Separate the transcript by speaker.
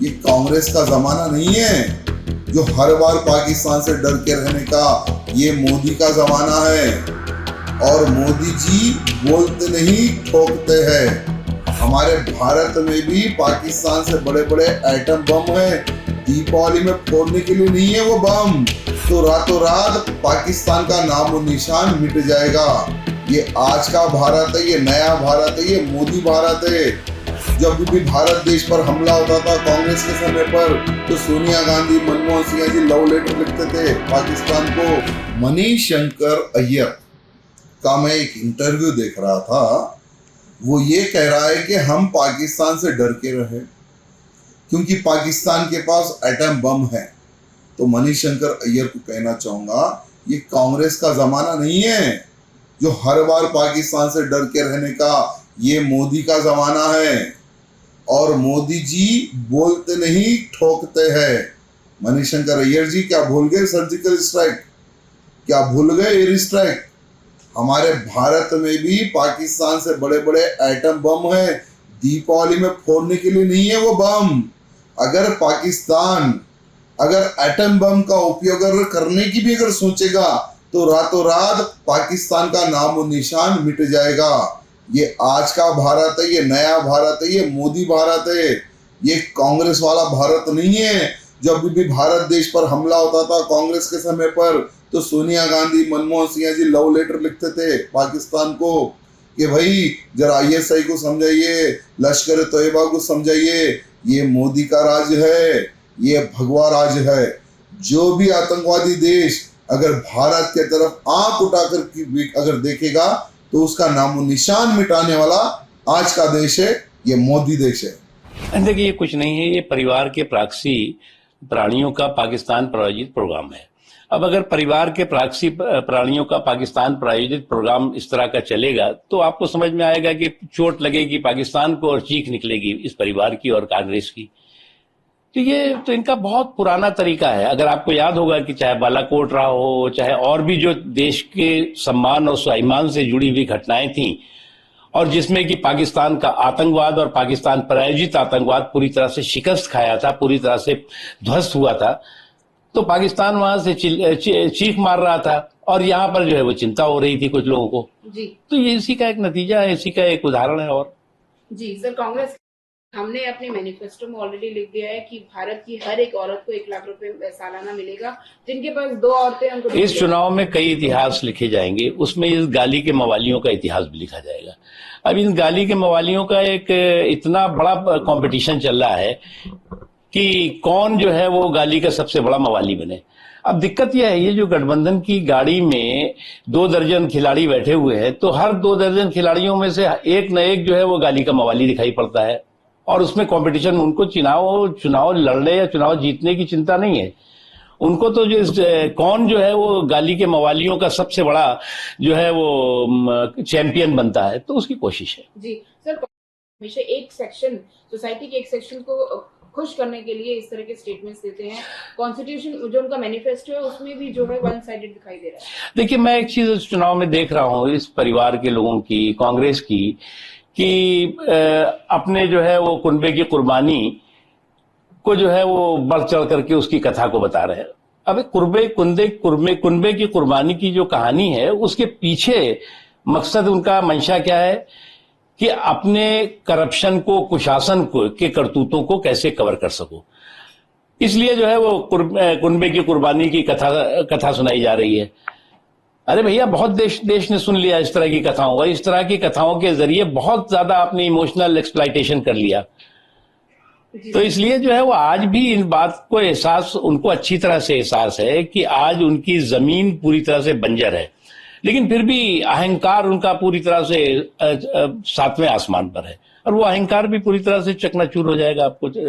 Speaker 1: ये कांग्रेस का जमाना नहीं है जो हर बार पाकिस्तान से डर के रहने का। ये मोदी का जमाना है और मोदी जी बोलते नहीं ठोकते हैं। हमारे भारत में भी पाकिस्तान से बड़े बड़े एटम बम है, दीपावली में फोड़ने के लिए नहीं है वो बम, तो रातों रात पाकिस्तान का नामो निशान मिट जाएगा। ये आज का भारत है, ये नया भारत है, ये मोदी भारत है। जब भी भारत देश पर हमला होता था कांग्रेस के समय पर, तो सोनिया गांधी, मनमोहन सिंह जी लव लेटर लिखते थे पाकिस्तान को। मणिशंकर अय्यर का मैं एक इंटरव्यू देख रहा था, वो ये कह रहा है कि हम पाकिस्तान से डर के रहे क्योंकि पाकिस्तान के पास एटम बम है। तो मणिशंकर अय्यर को कहना चाहूंगा, ये कांग्रेस का जमाना नहीं है जो हर बार पाकिस्तान से डर के रहने का। ये मोदी का जमाना है और मोदी जी बोलते नहीं ठोकते हैं। मणिशंकर अय्यर जी क्या भूल गए सर्जिकल स्ट्राइक? क्या भूल गए एयर स्ट्राइक? हमारे भारत में भी पाकिस्तान से बड़े बड़े एटम बम है, दीपावली में फोड़ने के लिए नहीं है वो बम। अगर पाकिस्तान एटम बम का उपयोग अगर करने की भी अगर सोचेगा तो रातों रात पाकिस्तान का नामो निशान मिट जाएगा। ये आज का भारत है, ये नया भारत है, ये मोदी भारत है। ये कांग्रेस वाला भारत नहीं है। जब भी भारत देश पर हमला होता था कांग्रेस के समय पर, तो सोनिया गांधी, मनमोहन सिंह जी लव लेटर लिखते थे पाकिस्तान को कि भाई जरा ISI को समझाइए, लश्कर तैयबा को समझाइए, ये मोदी का राज है, ये भगवा राज है। जो भी आतंकवादी देश अगर भारत के तरफ आंख उठाकर अगर देखेगा तो उसका नामो निशान मिटाने वाला आज का देश है, ये मोदी देश है।
Speaker 2: देखिए, ये कुछ नहीं है, ये परिवार के प्रॉक्सी प्राणियों का पाकिस्तान प्रायोजित प्रोग्राम है। अब अगर परिवार के प्रॉक्सी प्राणियों का पाकिस्तान प्रायोजित प्रोग्राम इस तरह का चलेगा तो आपको समझ में आएगा कि चोट लगेगी पाकिस्तान को और चीख निकलेगी इस परिवार की और कांग्रेस की। तो ये तो इनका बहुत पुराना तरीका है। अगर आपको याद होगा कि चाहे बालाकोट रहा हो, चाहे और भी जो देश के सम्मान और स्वाभिमान से जुड़ी हुई घटनाएं थीं, और जिसमें कि पाकिस्तान का आतंकवाद और पाकिस्तान प्रायोजित आतंकवाद पूरी तरह से शिकस्त खाया था, पूरी तरह से ध्वस्त हुआ था, तो पाकिस्तान वहां से चीख मार रहा था और यहाँ पर जो है वो चिंता हो रही थी कुछ लोगों को जी। तो ये इसी का एक नतीजा है, इसी का एक उदाहरण है। और
Speaker 3: जी सर, कांग्रेस हमने अपने मैनिफेस्टो में ऑलरेडी लिख दिया है कि भारत की हर एक औरत को 1 लाख रुपए सालाना मिलेगा। जिनके पास 2 औरतें उनको
Speaker 2: इस चुनाव में कई इतिहास लिखे जाएंगे, उसमें इस गाली के मवालियों का इतिहास भी लिखा जाएगा। अब इन गाली के मवालियों का एक इतना बड़ा कंपटीशन चल रहा है कि कौन जो है वो गाली का सबसे बड़ा मवाली बने। अब दिक्कत यह है, ये जो गठबंधन की गाड़ी में 2 दर्जन खिलाड़ी बैठे हुए हैं, तो हर 2 दर्जन खिलाड़ियों में से एक न एक जो है वो गाली का मवाली दिखाई पड़ता है और उसमें कंपटीशन, उनको चुनाव लड़ने या चुनाव जीतने की चिंता नहीं है। उनको तो कौन जो है वो गाली के मवालियों का सबसे बड़ा जो है वो चैंपियन बनता है, तो उसकी कोशिश है।
Speaker 3: जी सर, हमेशा एक सेक्शन, सोसाइटी के एक सेक्शन को खुश करने के लिए इस तरह के स्टेटमेंट्स देते हैं। कॉन्स्टिट्यूशन जो उनका मैनिफेस्टो है उसमें भी जो है वन साइडेड दिखाई दे रहा है।
Speaker 2: देखिए, मैं एक चीज इस चुनाव में देख रहा हूँ इस परिवार के लोगों की, कांग्रेस की, कि अपने जो है वो कुनबे की कुर्बानी को जो है वो बढ़ चढ़ करके उसकी कथा को बता रहे हैं। अब कुनबे की कुर्बानी की जो कहानी है उसके पीछे मकसद, उनका मंशा क्या है कि अपने करप्शन को, कुशासन को के करतूतों को कैसे कवर कर सको। इसलिए जो है वो कुनबे की कुर्बानी की कथा सुनाई जा रही है। अरे भैया, बहुत देश ने सुन लिया इस तरह की कथाओं का। इस तरह की कथाओं के जरिए बहुत ज्यादा अपनी इमोशनल एक्सप्लॉयटेशन कर लिया। तो इसलिए जो है वो आज भी इन बात को एहसास, उनको अच्छी तरह से एहसास है कि आज उनकी जमीन पूरी तरह से बंजर है, लेकिन फिर भी अहंकार उनका पूरी तरह से 7वें आसमान पर है और वो अहंकार भी पूरी तरह से चकनाचूर हो जाएगा आपको